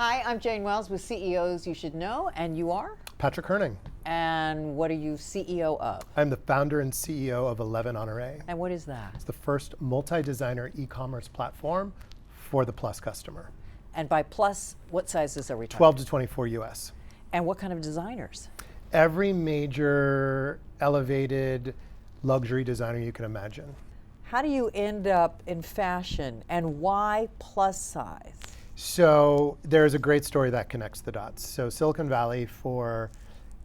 Hi, I'm Jane Wells with CEOs You Should Know, and you are? Patrick Herning. And what are you CEO of? I'm the founder and CEO of Honore. And what is that? It's the first multi-designer e-commerce platform for the Plus customer. And by Plus, what sizes are we talking? 12 to 24 US. And what kind of designers? Every major elevated luxury designer you can imagine. How do you end up in fashion, and why plus size? So there's a great story that connects the dots. So Silicon Valley for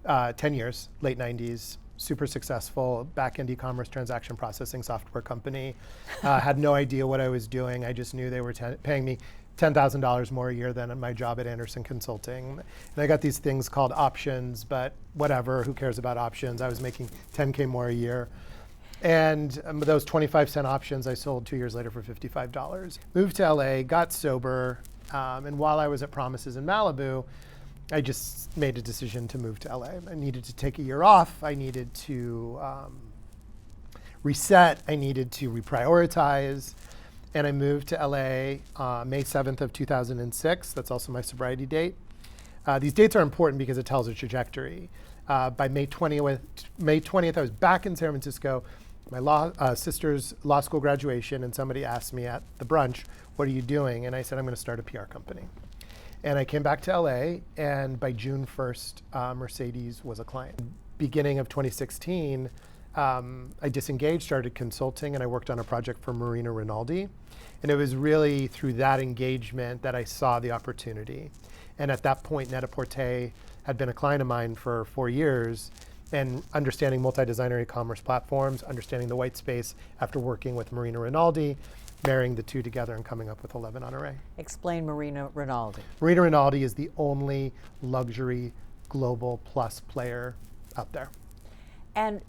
10 years, late 90s, super successful back-end e-commerce transaction processing software company. Had no idea what I was doing. I just knew they were paying me $10,000 more a year than at my job at Anderson Consulting. And I got these things called options, but whatever, who cares about options? I was making 10K more a year. And those 25-cent options I sold 2 years later for $55. Moved to LA, got sober, and while I was at Promises in Malibu, I just made a decision to move to LA. I needed to take a year off. I needed to reset. I needed to reprioritize. And I moved to LA May 7th of 2006. That's also my sobriety date. These dates are important because it tells a trajectory. By May 20th, I was back in San Francisco, my sister's law school graduation, and somebody asked me at the brunch, what are you doing? And I said, I'm going to start a PR company. And I came back to LA, and by June 1st, Mercedes was a client. Beginning of 2016, I disengaged, started consulting, and I worked on a project for Marina Rinaldi. And it was really through that engagement that I saw the opportunity. And at that point, Net-a-Porter had been a client of mine for 4 years, and understanding multi-designer e-commerce platforms, understanding the white space after working with Marina Rinaldi, marrying the two together and coming up with Honore. Explain Marina Rinaldi. Marina Rinaldi is the only luxury global plus player out there. And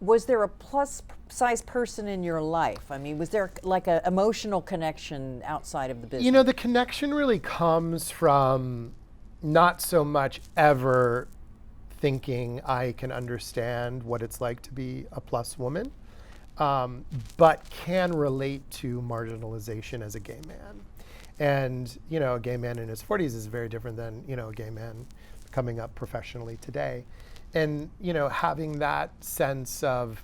was there a plus size person in your life? I mean, was there like an emotional connection outside of the business? You know, the connection really comes from not so much ever thinking I can understand what it's like to be a plus woman, but can relate to marginalization as a gay man. And, you know, a gay man in his 40s is very different than, you know, a gay man coming up professionally today. And, you know, having that sense of,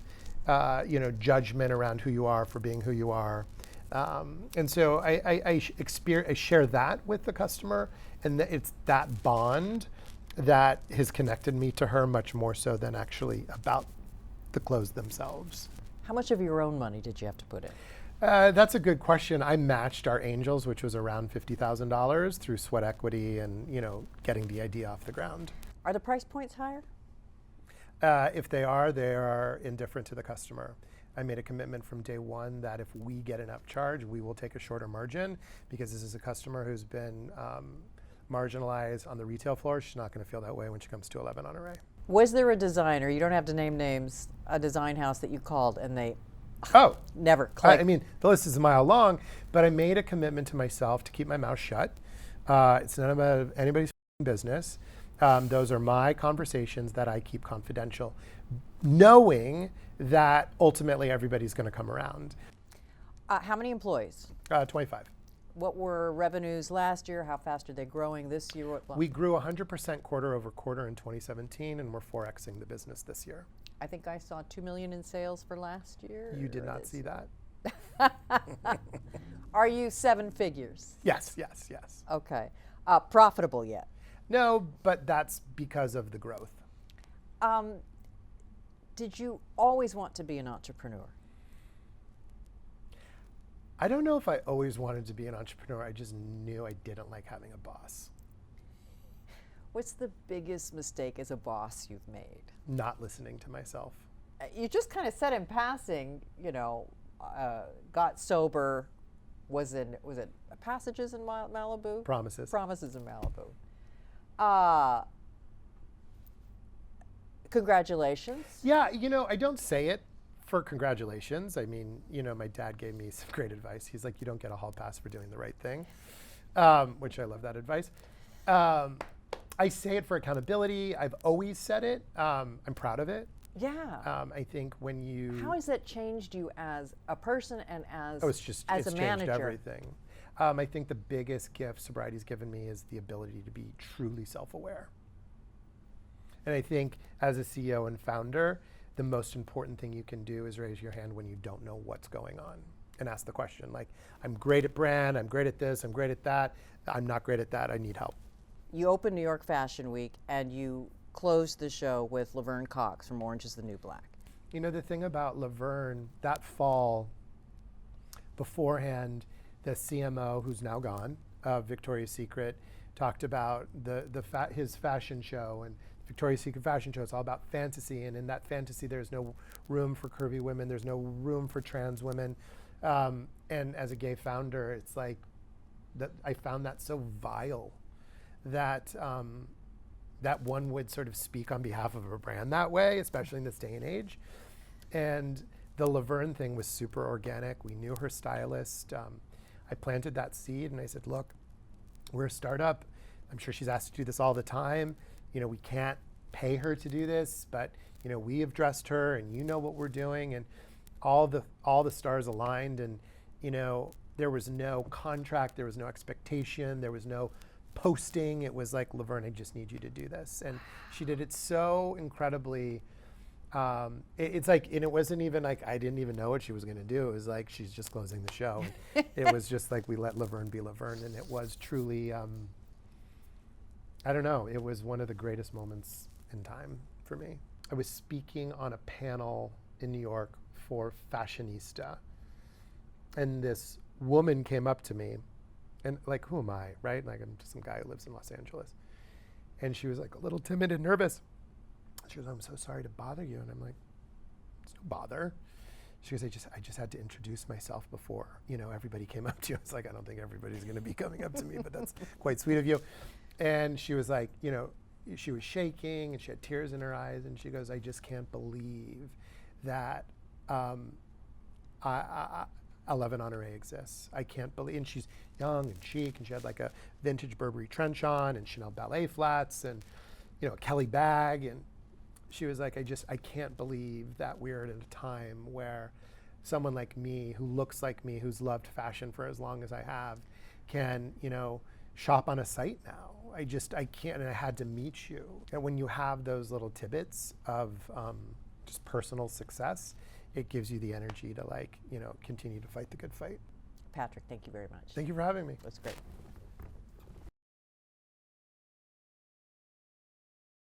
you know, judgment around who you are for being who you are. And so I share that with the customer, and it's that bond that has connected me to her much more so than actually about the clothes themselves. How much of your own money did you have to put in? That's a good question. I matched our angels, which was around $50,000, through sweat equity and, you know, getting the idea off the ground. Are the price points higher? If they are indifferent to the customer. I made a commitment from day one that if we get an upcharge, we will take a shorter margin, because this is a customer who's been marginalized on the retail floor. She's not going to feel that way when she comes to Honore. Was there a designer, you don't have to name names, a design house that you called and they never clicked? I mean, the list is a mile long, but I made a commitment to myself to keep my mouth shut. It's none of anybody's business. Those are my conversations that I keep confidential, knowing that ultimately everybody's going to come around. How many employees? 25. What were revenues last year? How fast are they growing this year? We grew 100% quarter over quarter in 2017, and we're 4Xing the business this year. I think I saw $2 million in sales for last year. You did not see that? Are you seven figures? Yes. Okay. Profitable yet? No, but that's because of the growth. Did you always want to be an entrepreneur? I don't know if I always wanted to be an entrepreneur. I just knew I didn't like having a boss. What's the biggest mistake as a boss you've made? Not listening to myself. You just kind of said in passing, you know, got sober, was it Passages in Malibu? Promises. Promises in Malibu. Congratulations. Yeah, you know, I don't say it for congratulations. I mean, you know, my dad gave me some great advice. He's like, you don't get a hall pass for doing the right thing, which I love that advice. I say it for accountability. I've always said it. I'm proud of it. Yeah. I think when you... How has that changed you as a person and as, it's as a manager? changed everything. I think the biggest gift sobriety's given me is the ability to be truly self-aware. And I think as a CEO and founder, the most important thing you can do is raise your hand when you don't know what's going on and ask the question. Like, I'm great at brand, I'm great at this, I'm great at that, I'm not great at that, I need help. You opened New York Fashion Week and you closed the show with Laverne Cox from Orange is the New Black. You know, the thing about Laverne, that fall, beforehand, the CMO, who's now gone, Victoria's Secret, talked about his fashion show, and Victoria's Secret fashion show is all about fantasy, and in that fantasy there's no room for curvy women, there's no room for trans women. And as a gay founder, it's like, that I found that so vile that that one would sort of speak on behalf of a brand that way, especially in this day and age. And the Laverne thing was super organic. We knew her stylist. I planted that seed and I said, look, we're a startup. I'm sure she's asked to do this all the time. You know, we can't pay her to do this, but you know, we have dressed her and you know what we're doing, and all the stars aligned, and you know, there was no contract, there was no expectation, there was no posting. It was like, Laverne, I just need you to do this. And she did it so incredibly. It's like, and it wasn't even like, I didn't even know what she was going to do. It was like, she's just closing the show. It was just like, we let Laverne be Laverne. And it was truly, I don't know, it was one of the greatest moments in time for me. I was speaking on a panel in New York for Fashionista. And this woman came up to me, and like, who am I, right? Like, I'm just some guy who lives in Los Angeles. And she was like a little timid and nervous. She goes, I'm so sorry to bother you. And I'm like, it's no bother. She goes, I just had to introduce myself before, you know, everybody came up to you. I was like, I don't think everybody's going to be coming up to me, but that's quite sweet of you. And she was like, you know, she was shaking and she had tears in her eyes. And she goes, I just can't believe that 11 Honore exists. I can't believe, and she's young and chic, and she had like a vintage Burberry trench on and Chanel ballet flats and, you know, a Kelly bag. And she was like, I can't believe that we're at a time where someone like me, who looks like me, who's loved fashion for as long as I have, can, you know, shop on a site now. I can't, and I had to meet you. And when you have those little tidbits of just personal success, it gives you the energy to, like, you know, continue to fight the good fight. Patrick, thank you very much. Thank you for having me. That's great.